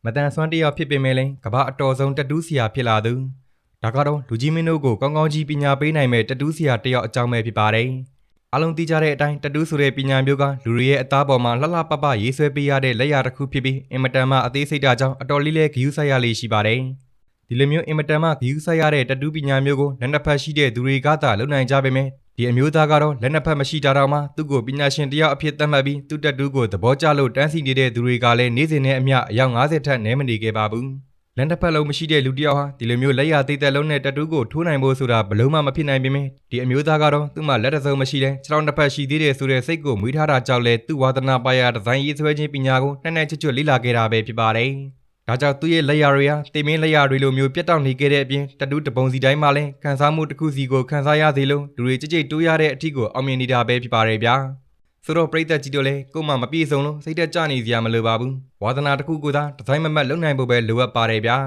မတန်ဆွမ်းတယောက်ဖြစ်ပေမဲ့လည်းကမ္ဘာအတော်ဆုံးတတူးဆရာဖြစ်လာသူဒါကတော့လူကြီးမင်းတို့ကိုကောင်းကောင်းကြီးပညာပေးနိုင်မဲ့တတူးဆရာတယောက်အကြောင်းပဲဖြစ်ပါတယ်အားလုံးသိကြတဲ့အတိုင်းတတူးဆိုတဲ့ပညာမျိုးကလူတွေရဲ့အသားပေါ်မှာလှလှပပရေးဆွဲပေးရတဲ့လက်ရာတစ်ခုဖြစ်ပြီးအင်မတန်မှအသေးစိတ်တာကြောင့်အတော်လေးလဲဂရုစိုက်ရလေးရှိပါတယ်ဒီလိုမျိုးအင်မတန်မှဂရုစိုက်ရတဲ့တတူးပညာမျိုးကိုလက်နှစ်ဖက်ရှိတဲ့သူတွေကသာလုပ်နိုင်ကြပေမဲ့ဒီအမျိုးသားကတော့လက်နှစ်ဖက်မရှိတာတော့မှသူ့ကိုပညာရှင်တယောက်အဖြစ်သတ်မှတ်ပြီးသူ့တတူးကိုသဘောကျလို့တန်းစီနေတဲ့သူတွေကလည်းနေ့စဉ်နဲ့အမျှအယောက်90ထက်နည်းမနေခဲ့ပါဘူးလက်တစ်ဖက်လုံးမရှိတဲ့လူတစ်ယောက်ဟာဒီလိုမျိုးလက်ရသေးသက်လုံးနဲ့တတူးကိုထိုးနိုင်ဖို့ဆိုတာဘလုံးမှမဖြစ်နိုင်ပေမဲ့ဒီအမျိုးသားကတော့သူ့မှာလက်တစ်စုံမရှိတဲ့ခြေထောက်တစ်ဖက်ရှိသေးတယ်ဆိုတဲ့စိတ်ကိုမွေးထားတာကြောင့်လဲသူ့ဝါသနာပါရဒီဇိုင်းရေးဆွဲခြင်းပညာကိုနှဲ့ချွတ်လေ့လာခဲ့တာပဲဖြစ်ပါတယ်ဒါကြောင့်သူ့ရဲ့လက်ရတွေဟာတေမင်းလက်ရတွေလိုမျိုးပြတ်တောက်နေခဲ့တဲ့အပြင်တတူးတပုံစီတိုင်းမှာလည်းခံစားမှုတစ်ခုစီကိုခံစားရစေလို့လူတွေကြိတ်တိုးရတဲ့အထီးကိုအောင်မြင်နေတာပဲဖြစ်ပါတယ်ဗျာဆိုတော့ပရိသတ်ကြီးတို့လည်းကို့မှာမပြည့်စုံလို့စိတ်သက်ကြနေစရာမလိုပါဘူးဝါသနာတစ်ခုကိုသာဒီဇိုင်းမမတ်လုံနိုင်ဖို့ပဲလိုအပ်ပါတယ်ဗျာ